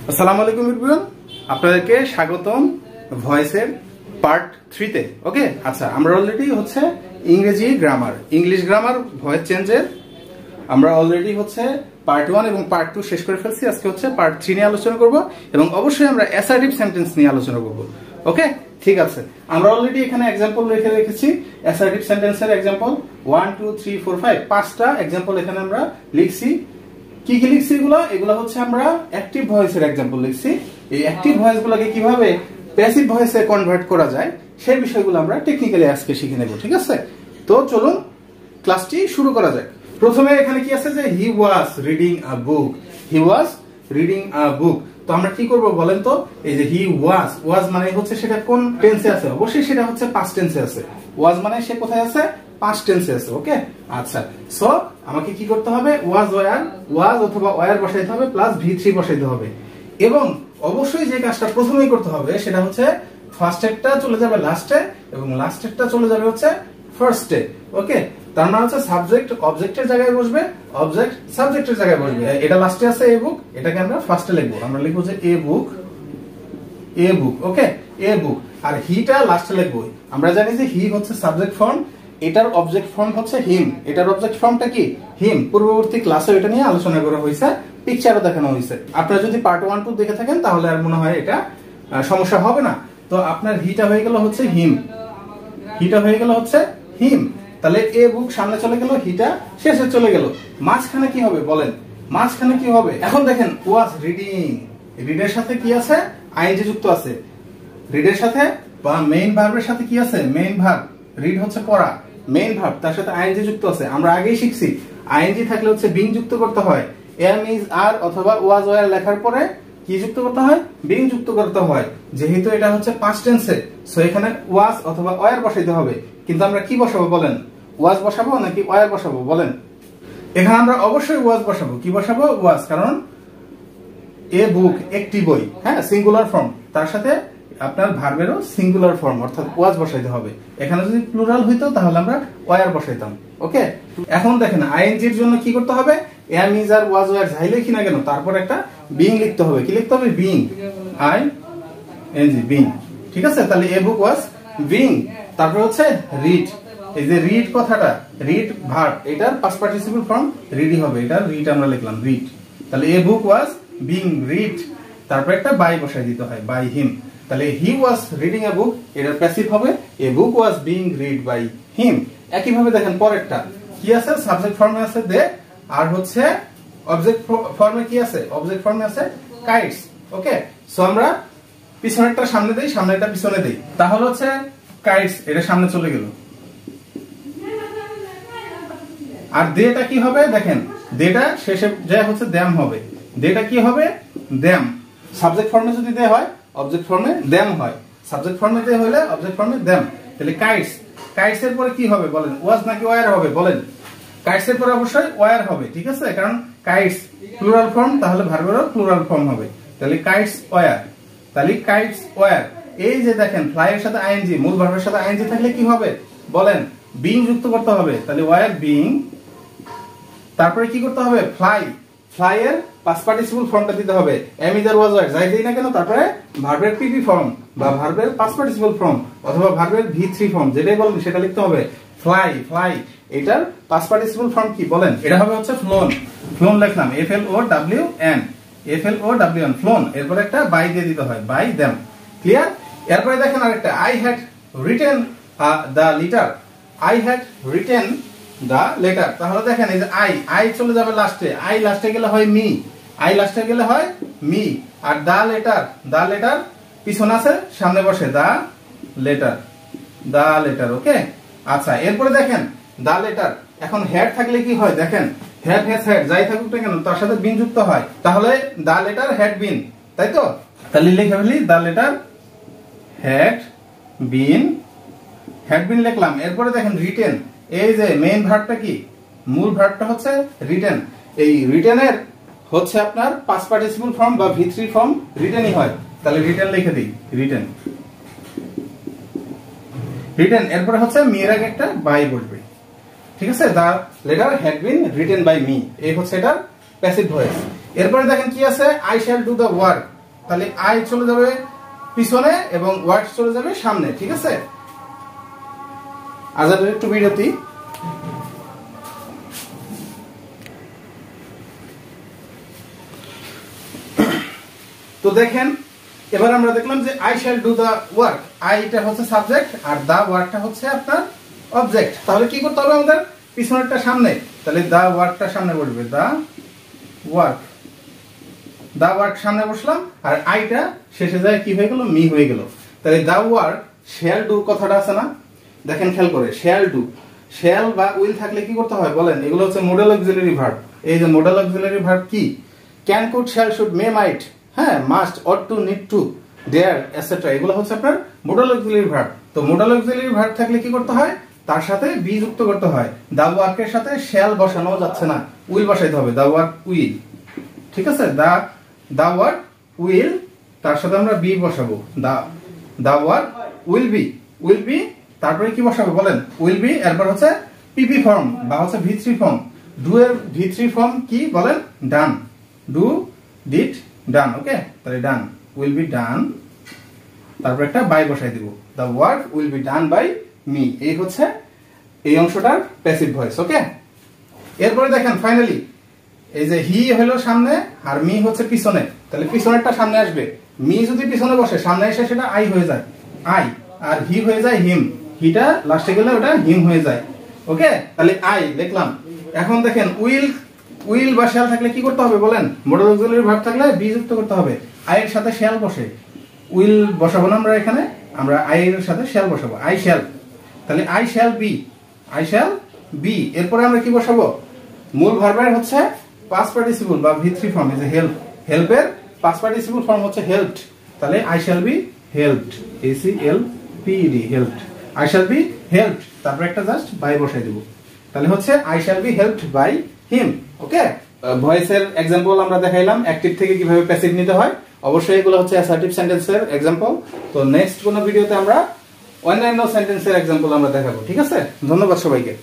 আসসালামু আলাইকুম এভরিওয়ান, আপনাদেরকে স্বাগতম ভয়েসের পার্ট 3 তে। ওকে, আচ্ছা, আমরা অলরেডি হচ্ছে ইংলিশ গ্রামার ভয়েস চেঞ্জের আমরা অলরেডি হচ্ছে পার্ট 1 এবং পার্ট 2 শেষ করে ফেলছি। আজকে হচ্ছে পার্ট 3 নিয়ে আলোচনা করব এবং অবশ্যই আমরা অ্যাসার্টিভ সেন্টেন্স নিয়ে আলোচনা করব। ওকে, ঠিক আছে। আমরা অলরেডি এখানে एग्जांपल লিখে রেখেছি। অ্যাসার্টিভ সেন্টেন্সের एग्जांपल 1 2 3 4 5 পাঁচটা एग्जांपल এখানে আমরা লিখছি। কি কি লিখছি এগুলো হচ্ছে আমরা অ্যাক্টিভ ভয়েসের एग्जांपल লিখছি। এই অ্যাক্টিভ ভয়েসগুলোকে কিভাবে প্যাসিভ ভয়েসে কনভার্ট করা যায় সেই বিষয়গুলো আমরা টেকনিক্যালি আজকে শিখে নেব। ঠিক আছে, তো চলুন ক্লাসটি শুরু করা যাক। প্রথমে এখানে কি আছে যে হি was reading a book. He was reading a বুক। তো আমরা কি করব বলেন তো? এই যে হি ওয়াজ মানে হচ্ছে সেটা কোন টেন্সে আছে? অবশ্যই সেটা হচ্ছে পাস্ট টেন্সে আছে। ওয়াজ মানে সে কোথায় আছে? পাস্ট টেন্সে আছে। ওকে, আচ্ছা, সো আমাকে কি করতে হবে? ওয়াজ অথবা ওয়্যার বসাইতে হবে প্লাস V3 বসাইতে হবে। এবং অবশ্যই যে কাজটা প্রথমেই করতে হবে সেটা হচ্ছে ফার্স্টেরটা চলে যাবে লাস্টে এবং লাস্টেরটা চলে যাবে হচ্ছে ফার্স্টে। ওকে, তার মানে হচ্ছে সাবজেক্ট অবজেক্টের জায়গায় বসবে, অবজেক্ট সাবজেক্টের জায়গায় বসবে। এটা লাস্টে আছে এ বুক, এটাকে আমরা ফার্স্টে লিখবো। আমরা লিখবো যে এ বুক। ওকে, এ বুক। আর হিটা লাস্টে লিখবো। আমরা জানি যে হি হচ্ছে সাবজেক্ট ফর্ম, এটার অবজেক্ট ফর্ম হচ্ছে হিম। এটার অবজেক্ট ফর্মটা কি? হিম। পূর্ববর্তী ক্লাসে এটা নিয়ে আলোচনা করা হয়েছে, পিকচারও দেখানো হয়েছে। আপনারা যদি পার্ট 1 2 দেখে থাকেন তাহলে আর মনে হয় এটা সমস্যা হবে না। তো আপনার হিটা হয়ে গেল হচ্ছে হিম, তাহলে এ বুক সামনে চলে গেল, হিটা শেষে চলে গেল। মাঝখানে কি হবে বলেন? এখন দেখেন ওয়াজ রিডিং, রিডের সাথে কি আছে? আইএনজি যুক্ত আছে। রিডের সাথে বা মেইন ভার্বের সাথে কি আছে? Main verb. রিড হচ্ছে পড়া, মেইন ভার্ব, তার সাথে আইএনজি যুক্ত আছে। আমরা আগেই শিখছি আইএনজি থাকলে হচ্ছে বিং যুক্ত করতে হয়। এম ইজ আর অথবা ওয়াজ ওয়্যার লেখার পরে কি যুক্ত করতে হয়? বিং যুক্ত করতে হয়। যেহেতু এটা হচ্ছে পাস্ট টেন্সে, সো এখানে ওয়াজ অথবা ওয়্যার বসাইতে হবে। কিন্তু আমরা কি বসাবো বলেন? ওয়াজ বসাবো নাকি ওয়্যার বসাবো বলেন? এখানে আমরা অবশ্যই ওয়াজ বসাবো। কি বসাবো? ওয়াজ, কারণ এ বুক একটি বই, হ্যাঁ, সিঙ্গুলার ফর্ম, তার সাথে আপনার ভার্বেরও সিঙ্গুলার ফর্ম অর্থাৎ ওয়াজ বসাইতে হবে। এখানে যদি প্লুরাল হইতো তাহলে আমরা ওয়্যার বসাইতাম। ওকে, এখন দেখেন আইএনজির জন্য কি করতে হবে? Am is are was were যাই লিখি না কেন তারপর একটা বিং লিখতে হবে। কি লিখতে হবে? Being, I N G, being. ঠিক আছে, তাহলে এ বুক ওয়াজ বিং। তারপর হচ্ছে রিড। এই যে রিড কথাটা, রিড ভার্ব, এটার পাস্ট পার্টিসিপল ফর্ম রিডই হবে। এটা রিড আমরা লিখলাম, রিড। তাহলে এ বুক ওয়াজ বিং রিড, তারপর একটা বাই বসাই দিতে হয়, বাই হিম। তাহলে হি ওয়াজ রিডিং এ বুক, এটার প্যাসিভ হবে a book was being read by him. একই ভাবে দেখেন পরেরটা কি আছে? সাবজেক্ট ফর্মে আছে দে, আর হচ্ছে অবজেক্ট ফর্মে কি আছে? অবজেক্ট ফর্মে আছে কাইটস। ওকে, সো আমরা পিছনেরটা সামনে দেই, সামনেরটা পিছনে দেই। তাহলে হচ্ছে কাইটস, এটা সামনে চলে গেল। আর দেটা কি হবে? দেখেন দেটা শেষে যা হচ্ছে দ্যাম হবে। দেটা কি হবে? দ্যাম। সাবজেক্ট ফর্মে যদি দে হয় অবজেক্ট ফর্মে দ্যাম হয়, সাবজেক্ট ফর্মে দে হলে অবজেক্ট ফর্মে দ্যাম। তাহলে কাইটস, কাইটস এর পরে কি হবে বলেন? ওয়াজ নাকি ওয়্যার হবে বলেন? কাইটস এর পরে অবশ্যই ওয়্যার হবে। ঠিক আছে, কারণ কাইটস প্লুরাল ফর্ম, তাহলে ভার্বেরও প্লুরাল ফর্ম হবে। তাহলে কাইটস ওয়্যার, তাহলে কাইটস ওয়্যার। এই যে দেখেন ফ্লাই এর সাথে আইএনজি, মূল ভার্বের সাথে আইএনজি থাকলে কি হবে বলেন? বিং যুক্ত করতে হবে। তাহলে ওয়্যার বিং, তারপরে কি করতে হবে? ফ্লাই, ফ্লাই এর পাস্ট পার্টিসিপল ফর্মটা দিতে হবে। Am is are was were যাই দেই না কেন তারপরে ভার্বের পিপি ফর্ম বা ভার্বের পাস্ট পার্টিসিপল ফর্ম অথবা ভার্বের V3 ফর্ম, যেটাই বলেন সেটা লিখতে হবে। ফ্লাই, ফ্লাই, এটার পাস্ট পার্টিসিপল ফর্ম কি বলেন? এটা হবে হচ্ছে ফ্লোন। ফ্লোন লিখলাম FLOWN, FLOWN, ফ্লোন। এরপর একটা বাই দিয়ে দিতে হয়, বাই দেম। ক্লিয়ার? এরপরে দেখেন আরেকটা, I had written the letter. I had written the letter. তাহলে দেখেন এই যে আই চলে যাবে লাস্টে, আই লাস্টে গেলে হয় মি, আই লাস্টে গেলে হয় মি। আর দা লেটার পিছনে আছে, সামনে বসে দা লেটার। ওকে, আচ্ছা, এরপরে দেখেন দা লেটার। এখন হেড থাকলে কি হয়? দেখেন হেড যাই থাকুক না কেন তার সাথে বিন যুক্ত হয়। তাহলে দা লেটার হেড বিন, তাই তো? তাহলে লিখে ফেলি দা লেটার হেড বিন লিখলাম। এরপরে দেখেন রিটেন, এই যে মেইন ভার্বটা কি? মূল ভার্বটা হচ্ছে রিটেন। এই রিটেনের হচ্ছে আপনার পাস্ট পার্টিসিপল ফর্ম বা V3 ফর্ম রিটেনই হয়। তাহলে রিটেন লিখে দিই, রিটেন। এরপরে হচ্ছে মির আগে একটা বাই বসবে। ঠিক আছে, the letter had been written by me, এই হচ্ছে এটা প্যাসিভ ভয়েস। এরপরে দেখেন কি আছে? I shall do the work. তাহলে আই চলে যাবে পিছনে এবং ওয়ার্ক চলে যাবে সামনে, ঠিক আছে। আজাদের একটু বিরতি। তো দেখেন এবার আমরা দেখলাম যে I shall do the work, আইটা হচ্ছে সাবজেক্ট আর দা ওয়ার্কটা হচ্ছে আপনার অবজেক্ট। তাহলে কি করতে হবে আমাদের, পিছনেরটা সামনে, তাহলে দা ওয়ার্কটা সামনে বসবে, দা ওয়ার্ক, দা ওয়ার্ক সামনে বসলাম আর আইটা শেষে যায় কি হয়ে গেল, মি হয়ে গেল। তাহলে দা ওয়ার্ক শ্যাল ডু কথাটা আছে না, দেখেন খেয়াল করে, শ্যাল ডু, শ্যাল বা উইল থাকলে কি করতে হয় বলেন, এগুলো হচ্ছে মডেল অক্সিলারি ভার্ব। এই যে মডেল অক্সিলারি ভার্ব কি, can, could, shall, should, may, might, হ্যাঁ, must, ought to, need to, dare, etcetera, এগুলো হচ্ছে আপনার মডেল অক্সিলারি ভার্ব। তো মডেল অক্সিলারি ভার্ব থাকলে কি করতে হয়, তার সাথে বি যুক্ত করতে হয়। দা ওয়ার্কের সাথে শ্যাল বসানো যাচ্ছে না, উইল বসাইতে হবে, দা ওয়ার্ক উইল, ঠিক আছে। দা ওয়ার্ক উইল, তার সাথে আমরা বি বসাবো, দা ওয়ার্ক উইল বি, তারপরে কি বসাবো বলেন, উইল বি, এরপর হচ্ছে পিপি ফর্ম বা হচ্ছে ভি3 ফর্ম। ডু এর ভি3 ফর্ম কি বলেন, ডান, ডু, ডিড, ডান, ওকে। তাহলে ডান, উইল বি ডান, তারপর একটা বাই বসাই দিব, the work will be done by me. এই হচ্ছে এই অংশটার প্যাসিভ ভয়েস, ওকে। এরপরে দেখেন ফাইনালি এই যে হি হলো সামনে আর মি হচ্ছে পিছনে, তাহলে পিছনেরটা সামনে আসবে, মি যদি পিছনে বসে সামনে এসে সেটা আই হয়ে যায়, আই, আর হি হয়ে যায় হিম, হিটা লাস্টে গেলে ওটা হিম হয়ে যায়, ওকে। তাহলে আই লিখলাম। এখন দেখেন উইল বা শ্যাল থাকলে কি করতে হবে বলেন, মডেল অক্সিলারি ভার্ব থাকলে বি যুক্ত করতে হবে। আই এর সাথে শ্যাল বসে, উইল বসাবো না আমরা এখানে, আমরা আই এর সাথে শ্যাল বসাবো, আই শ্যাল। তাহলে আই শ্যাল বি, এরপরে আমরা কি বসাবো, মূল ভার্বের হচ্ছে পাস্ট পার্টিসিপল বা ভি3 ফর্ম, এই যে হেল্প, হেল্পের পাস্ট পার্টিসিপল ফর্ম হচ্ছে হেল্পড, তাহলে I shall be helped, ACLPED, helped, I shall be helped, তারপর একটা জাস্ট বাই বসাই দেব, তাহলে হচ্ছে I shall be helped by him, okay. ভয়েসের এক্সাম্পল আমরা দেখাইলাম, অ্যাক্টিভ থেকে কিভাবে প্যাসিভ নিতে হয়, অবশ্যই এগুলো হচ্ছে অ্যাসার্টিভ সেন্টেন্সের এক্সাম্পল। তো নেক্সট কোন ভিডিওতে আমরা অন্যান্য সেন্টেন্সের এক্সাম্পল আমরা দেখাবো, ঠিক আছে। ধন্যবাদ সবাইকে।